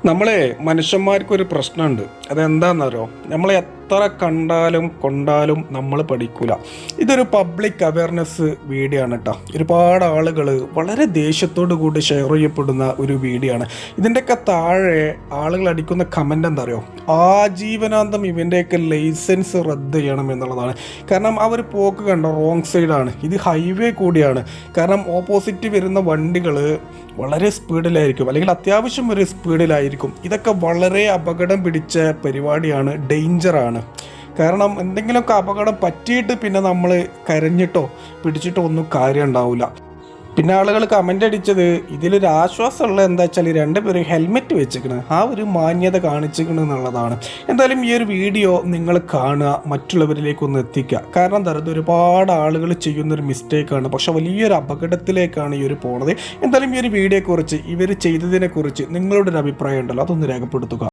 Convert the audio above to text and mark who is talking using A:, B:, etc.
A: നമ്മളെ മനുഷ്യന്മാർക്കൊരു പ്രശ്നമുണ്ട്. അതെന്താണെന്നറിയോ? നമ്മളെ എത്ര കണ്ടാലും കൊണ്ടാലും നമ്മൾ പഠിക്കൂല. ഇതൊരു പബ്ലിക് അവയർനെസ് വീഡിയോ ആണ് കേട്ടോ. ഒരുപാട് ആളുകൾ വളരെ ദേഷ്യത്തോടു കൂടി ഷെയർ ചെയ്യപ്പെടുന്ന ഒരു വീഡിയോ ആണ്. ഇതിൻ്റെയൊക്കെ താഴെ ആളുകൾ അടിക്കുന്ന കമൻ്റ് എന്താ അറിയോ? ആജീവനാന്തം ഇവൻ്റെയൊക്കെ ലൈസൻസ് റദ്ദ് ചെയ്യണം എന്നുള്ളതാണ്. കാരണം ആ ഒരു പോക്ക് കണ്ടോ, റോങ് സൈഡാണ്. ഇത് ഹൈവേ കൂടിയാണ്. കാരണം ഓപ്പോസിറ്റ് വരുന്ന വണ്ടികൾ വളരെ സ്പീഡിലായിരിക്കും, അല്ലെങ്കിൽ അത്യാവശ്യം ഒരു സ്പീഡിലായിരിക്കും. ഇതൊക്കെ വളരെ അപകടം പിടിച്ച പരിപാടിയാണ്, ഡേഞ്ചറാണ്. കാരണം എന്തെങ്കിലുമൊക്കെ അപകടം പറ്റിയിട്ട് പിന്നെ നമ്മൾ കരഞ്ഞിട്ടോ പിടിച്ചിട്ടോ ഒന്നും കാര്യം ഉണ്ടാവില്ല. പിന്നെ ആളുകൾ കമൻ്റ് അടിച്ചത് ഇതിലൊരു ആശ്വാസമുള്ള എന്താ വെച്ചാൽ രണ്ടുപേരും ഹെൽമെറ്റ് വെച്ചിക്കണ്, ആ ഒരു മാന്യത കാണിച്ചിക്കണ് എന്നുള്ളതാണ്. എന്തായാലും ഈ ഒരു വീഡിയോ നിങ്ങൾ കാണുക, മറ്റുള്ളവരിലേക്കൊന്ന് എത്തിക്കുക. കാരണം എന്താ പറയുക, ഒരുപാട് ആളുകൾ ചെയ്യുന്നൊരു മിസ്റ്റേക്കാണ്, പക്ഷെ വലിയൊരു അപകടത്തിലേക്കാണ് ഈ ഒരു പോണത്. എന്തായാലും ഈ ഒരു വീഡിയോയെക്കുറിച്ച്, ഇവർ ചെയ്തതിനെക്കുറിച്ച് നിങ്ങളുടെ ഒരു അഭിപ്രായം ഉണ്ടല്ലോ, അതൊന്ന് രേഖപ്പെടുത്തുക.